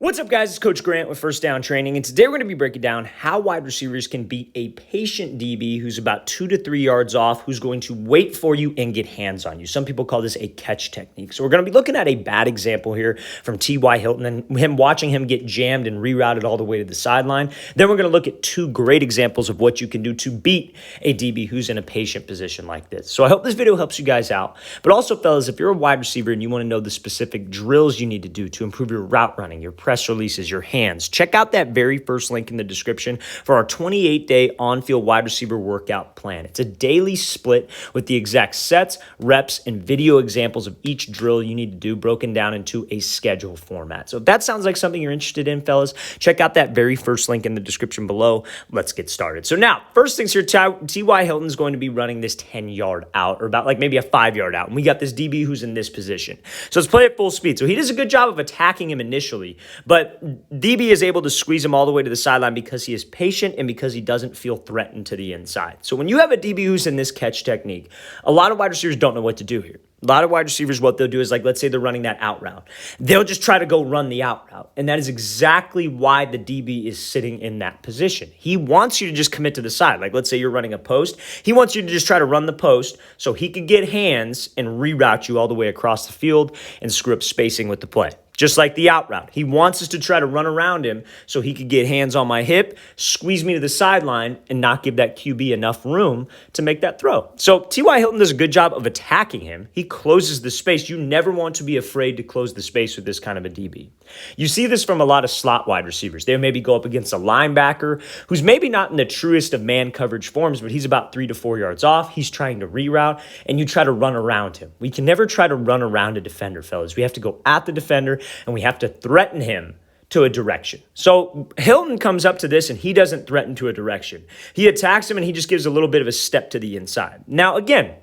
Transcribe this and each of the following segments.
What's up, guys? It's Coach Grant with First Down Training, and today we're going to be breaking down how wide receivers can beat a patient DB who's about 2 to 3 yards off, who's going to wait for you and get hands on you. Some people call this a catch technique. So we're going to be looking at a bad example here from T.Y. Hilton and watching him get jammed and rerouted all the way to the sideline. Then we're going to look at two great examples of what you can do to beat a DB who's in a patient position like this. So I hope this video helps you guys out. But also, fellas, if you're a wide receiver and you want to know the specific drills you need to do to improve your route running, your press releases, your hands, check out that very first link in the description for our 28-day on-field wide receiver workout plan. It's a daily split with the exact sets, reps, and video examples of each drill you need to do broken down into a schedule format. So if that sounds like something you're interested in, fellas, check out that very first link in the description below. Let's get started. So now, first things here, T.Y. Hilton is going to be running this 10-yard out, or about like maybe a 5-yard out, and we got this DB who's in this position. So let's play at full speed. So he does a good job of attacking him initially, but DB is able to squeeze him all the way to the sideline because he is patient and because he doesn't feel threatened to the inside. So when you have a DB who's in this catch technique, a lot of wide receivers don't know what to do here. A lot of wide receivers, what they'll do is, like, let's say they're running that out route. They'll just try to go run the out route. And that is exactly why the DB is sitting in that position. He wants you to just commit to the side. Like, let's say you're running a post. He wants you to just try to run the post so he could get hands and reroute you all the way across the field and screw up spacing with the play. Just like the out route. He wants us to try to run around him so he could get hands on my hip, squeeze me to the sideline, and not give that QB enough room to make that throw. So T.Y. Hilton does a good job of attacking him. He closes the space. You never want to be afraid to close the space with this kind of a DB. You see this from a lot of slot wide receivers. They maybe go up against a linebacker who's maybe not in the truest of man coverage forms, but he's about 3 to 4 yards off. He's trying to reroute, and you try to run around him. We can never try to run around a defender, fellas. We have to go at the defender, and we have to threaten him to a direction. So Hilton comes up to this, and he doesn't threaten to a direction. He attacks him, and he just gives a little bit of a step to the inside. Now, again,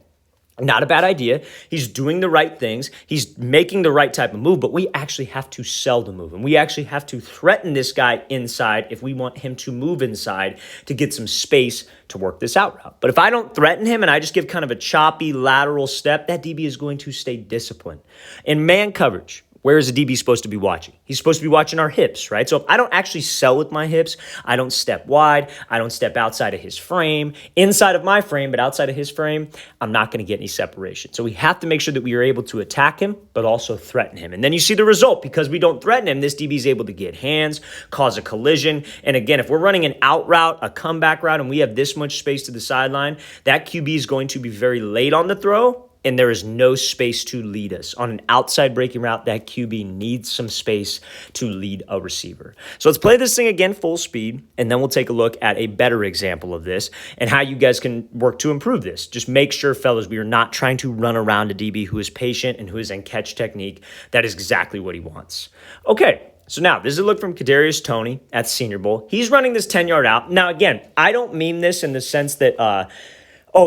not a bad idea. He's doing the right things. He's making the right type of move, but we actually have to sell the move. And we actually have to threaten this guy inside if we want him to move inside to get some space to work this out route. But if I don't threaten him and I just give kind of a choppy lateral step, that DB is going to stay disciplined. In man coverage, where is the DB supposed to be watching? He's supposed to be watching our hips, right? So if I don't actually sell with my hips, I don't step wide, I don't step outside of his frame, inside of my frame, but outside of his frame, I'm not going to get any separation. So we have to make sure that we are able to attack him, but also threaten him. And then you see the result. Because we don't threaten him, this DB is able to get hands, cause a collision. And again, if we're running an out route, a comeback route, and we have this much space to the sideline, that QB is going to be very late on the throw, and there is no space to lead us. On an outside breaking route, that QB needs some space to lead a receiver. So let's play this thing again full speed, and then we'll take a look at a better example of this and how you guys can work to improve this. Just make sure, fellas, we are not trying to run around a DB who is patient and who is in catch technique. That is exactly what he wants. Okay. So now, this is a look from Kadarius Toney at Senior Bowl. He's running this 10-yard out. Now, again, I don't mean this in the sense that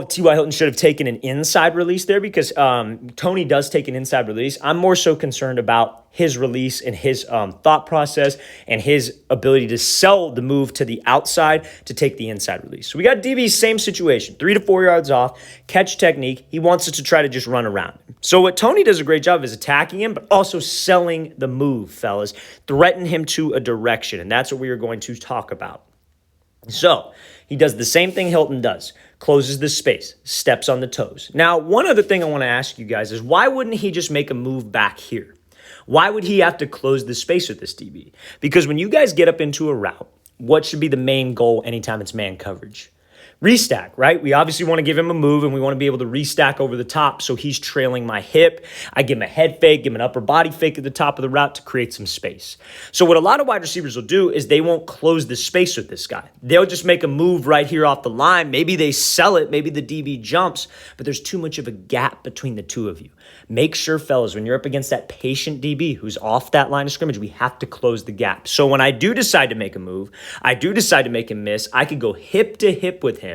T.Y. Hilton should have taken an inside release there, because Toney does take an inside release. I'm more so concerned about his release and his thought process and his ability to sell the move to the outside to take the inside release. So we got DB, same situation, 3 to 4 yards off, catch technique. He wants us to try to just run around him. So what Toney does a great job is attacking him, but also selling the move, fellas. Threaten him to a direction, and that's what we are going to talk about. So he does the same thing Hilton does. Closes the space, steps on the toes. Now, one other thing I want to ask you guys is, why wouldn't he just make a move back here? Why would he have to close the space with this DB? Because when you guys get up into a route, what should be the main goal anytime it's man coverage? Restack, right? We obviously want to give him a move, and we want to be able to restack over the top so he's trailing my hip. I give him a head fake, give him an upper body fake at the top of the route to create some space. So what a lot of wide receivers will do is they won't close the space with this guy. They'll just make a move right here off the line. Maybe they sell it, maybe the DB jumps, but there's too much of a gap between the two of you. Make sure, fellas, when you're up against that patient DB who's off that line of scrimmage, we have to close the gap. So when I do decide to make a move, I do decide to make him miss, I could go hip to hip with him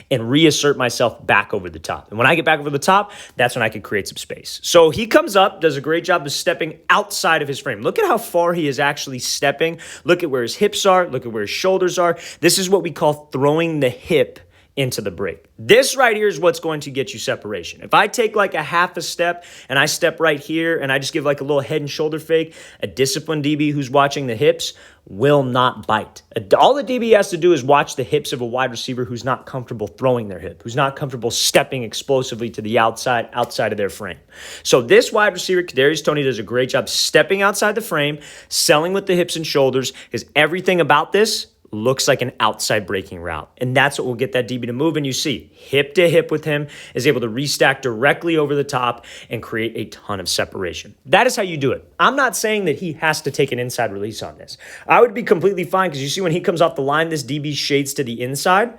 and reassert myself back over the top. And when I get back over the top, that's when I can create some space. So he comes up, does a great job of stepping outside of his frame. Look at how far he is actually stepping. Look at where his hips are. Look at where his shoulders are. This is what we call throwing the hip into the break. This right here is what's going to get you separation. If I take like a half a step and I step right here and I just give like a little head and shoulder fake, a disciplined DB who's watching the hips will not bite. All the DB has to do is watch the hips of a wide receiver who's not comfortable throwing their hip, who's not comfortable stepping explosively to the outside of their frame. So this wide receiver, Kadarius Toney, does a great job stepping outside the frame, selling with the hips and shoulders, because everything about this looks like an outside breaking route. And that's what will get that DB to move. And you see, hip to hip with him, is able to restack directly over the top and create a ton of separation. That is how you do it. I'm not saying that he has to take an inside release on this. I would be completely fine, because you see when he comes off the line, this DB shades to the inside.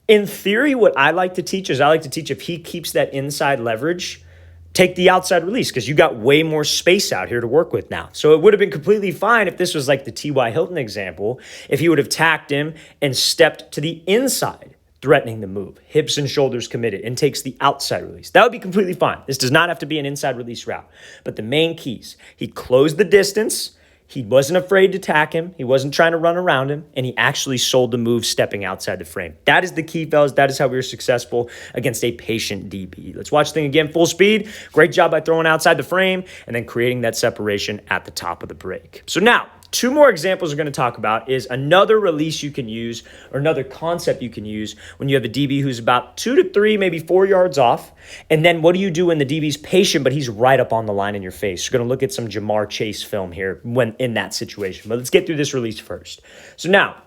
In theory, what I like to teach is if he keeps that inside leverage, take the outside release, because you got way more space out here to work with now. So it would have been completely fine if this was like the T.Y. Hilton example, if he would have tacked him and stepped to the inside, threatening the move, hips and shoulders committed, and takes the outside release. That would be completely fine. This does not have to be an inside release route. But the main keys, he closed the distance, he wasn't afraid to tack him. He wasn't trying to run around him, and he actually sold the move stepping outside the frame. That is the key, fellas. That is how we were successful against a patient DB. Let's watch the thing again, full speed. Great job by throwing outside the frame and then creating that separation at the top of the break. So now, two more examples we're going to talk about is another release you can use, or another concept you can use when you have a DB who's about 2 to 3, maybe 4 yards off. And then what do you do when the DB's patient, but he's right up on the line in your face? We're going to look at some Ja'Marr Chase film here when in that situation. But let's get through this release first. So now,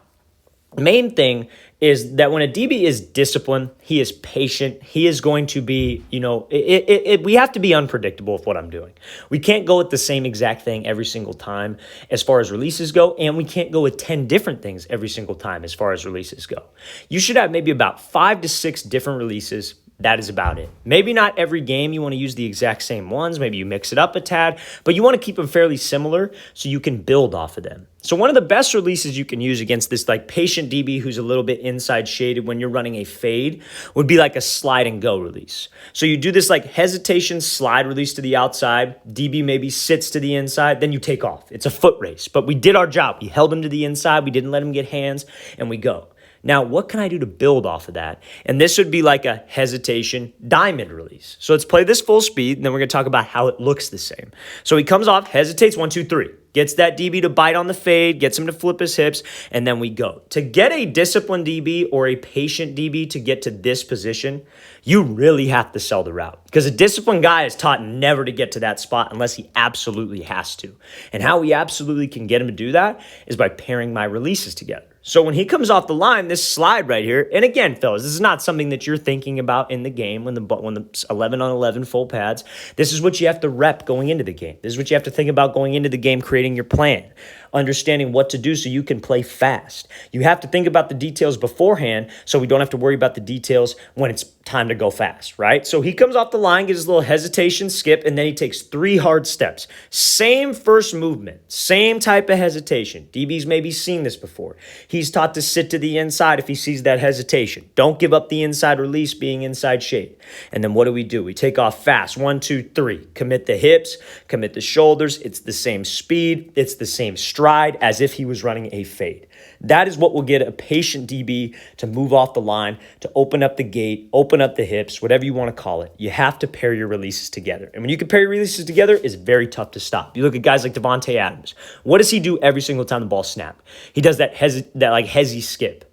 the main thing is that when a DB is disciplined, he is patient, he is going to be, we have to be unpredictable with what I'm doing. We can't go with the same exact thing every single time as far as releases go, and we can't go with 10 different things every single time as far as releases go. You should have maybe about 5 to 6 different releases. That is about it. Maybe not every game you want to use the exact same ones. Maybe you mix it up a tad, but you want to keep them fairly similar so you can build off of them. So one of the best releases you can use against this like patient DB who's a little bit inside shaded when you're running a fade would be like a slide and go release. So you do this like hesitation slide release to the outside. DB maybe sits to the inside, then you take off. It's a foot race, but we did our job. We held him to the inside. We didn't let him get hands, and we go. Now, what can I do to build off of that? And this would be like a hesitation diamond release. So let's play this full speed, and then we're going to talk about how it looks the same. So he comes off, hesitates, 1, 2, 3. Gets that DB to bite on the fade, gets him to flip his hips, and then we go. To get a disciplined DB or a patient DB to get to this position, you really have to sell the route. Because a disciplined guy is taught never to get to that spot unless he absolutely has to. And how we absolutely can get him to do that is by pairing my releases together. So when he comes off the line, this slide right here, and again, fellas, this is not something that you're thinking about in the game when the 11 on 11 full pads. This is what you have to rep going into the game. This is what you have to think about going into the game, creating your plan, understanding what to do so you can play fast. You have to think about the details beforehand so we don't have to worry about the details when it's time to go fast, right? So he comes off the line, gets his little hesitation skip, and then he takes 3 hard steps. Same first movement, same type of hesitation. DB's maybe seen this before. He's taught to sit to the inside if he sees that hesitation. Don't give up the inside release being inside shade. And then what do? We take off fast. 1, 2, 3. Commit the hips, commit the shoulders. It's the same speed. It's the same stride as if he was running a fade. That is what will get a patient DB to move off the line, to open up the gate, open up the hips, whatever you want to call it. You have to pair your releases together. And when you can pair your releases together, it's very tough to stop. You look at guys like Devontae Adams. What does he do every single time the ball snaps? He does that hezzy skip.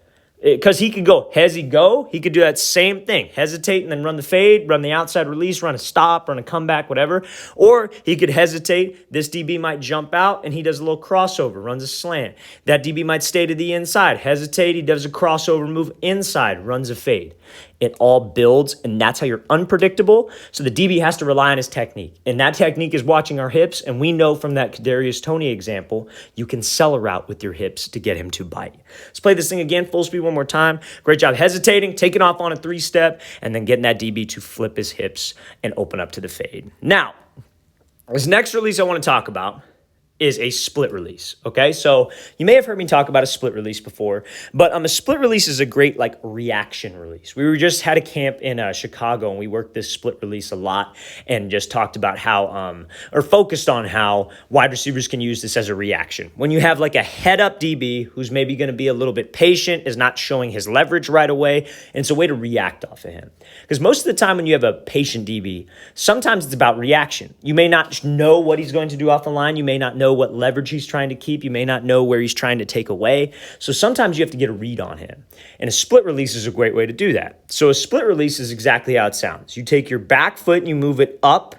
Because he could go hezzy go, he could do that same thing. Hesitate and then run the fade, run the outside release, run a stop, run a comeback, whatever. Or he could hesitate. This DB might jump out and he does a little crossover, runs a slant. That DB might stay to the inside. Hesitate, he does a crossover move inside, runs a fade. It all builds, and that's how you're unpredictable. So the DB has to rely on his technique. And that technique is watching our hips. And we know from that Kadarius Toney example, you can sell a route with your hips to get him to bite. Let's play this thing again, full speed one more time. Great job hesitating, taking off on a 3-step, and then getting that DB to flip his hips and open up to the fade. Now, this next release I want to talk about is a split release. Okay, so you may have heard me talk about a split release before, but a split release is a great like reaction release. We were just had a camp in Chicago, and we worked this split release a lot, and just talked about how or focused on how wide receivers can use this as a reaction. When you have like a head up DB who's maybe going to be a little bit patient, is not showing his leverage right away, and it's a way to react off of him. Because most of the time when you have a patient DB, sometimes it's about reaction. You may not know what he's going to do off the line. You may not know what leverage he's trying to keep. You may not know where he's trying to take away. So sometimes you have to get a read on him. And a split release is a great way to do that. So a split release is exactly how it sounds. You take your back foot and you move it up,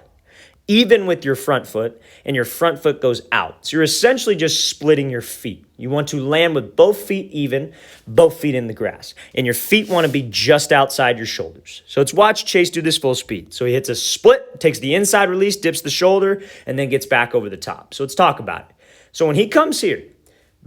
even with your front foot, and your front foot goes out. So you're essentially just splitting your feet. You want to land with both feet even, both feet in the grass. And your feet want to be just outside your shoulders. So let's watch Chase do this full speed. So he hits a split, takes the inside release, dips the shoulder, and then gets back over the top. So let's talk about it. So when he comes here,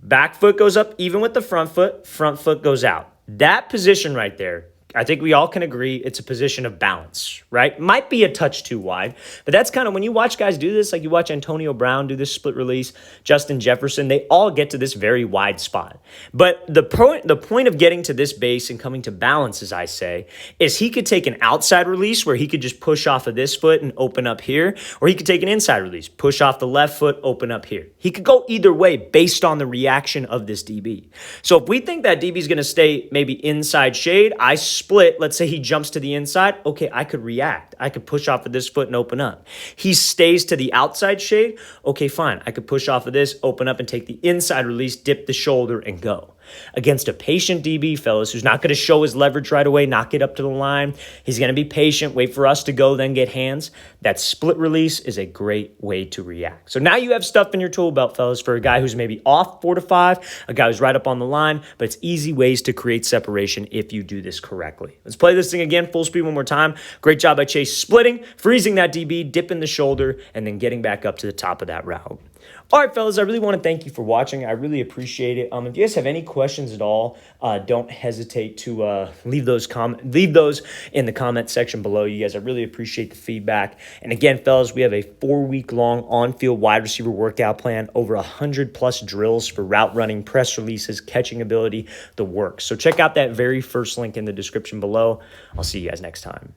back foot goes up even with the front foot goes out. That position right there, I think we all can agree it's a position of balance, right? Might be a touch too wide, but that's kind of when you watch guys do this, like you watch Antonio Brown do this split release, Justin Jefferson, they all get to this very wide spot. But the point of getting to this base and coming to balance, as I say, is he could take an outside release where he could just push off of this foot and open up here, or he could take an inside release, push off the left foot, open up here. He could go either way based on the reaction of this DB. So if we think that DB is going to stay maybe inside shade, I split, let's say he jumps to the inside, okay, I could react. I could push off of this foot and open up. He stays to the outside shade, okay, fine. I could push off of this, open up and take the inside release, dip the shoulder and go. Against a patient DB, fellas, who's not going to show his leverage right away, not get up to the line. He's going to be patient, wait for us to go, then get hands. That split release is a great way to react. So now you have stuff in your tool belt, fellas, for a guy who's maybe off 4 to 5, a guy who's right up on the line, but it's easy ways to create separation if you do this correctly. Let's play this thing again, full speed one more time. Great job by Chase splitting, freezing that DB, dipping the shoulder, and then getting back up to the top of that route. All right, fellas, I really want to thank you for watching. I really appreciate it. If you guys have any questions at all, don't hesitate to leave those in the comment section below. You guys, I really appreciate the feedback. And again, fellas, we have a 4-week-long on-field wide receiver workout plan, over 100+ drills for route running, press releases, catching ability, the works. So check out that very first link in the description below. I'll see you guys next time.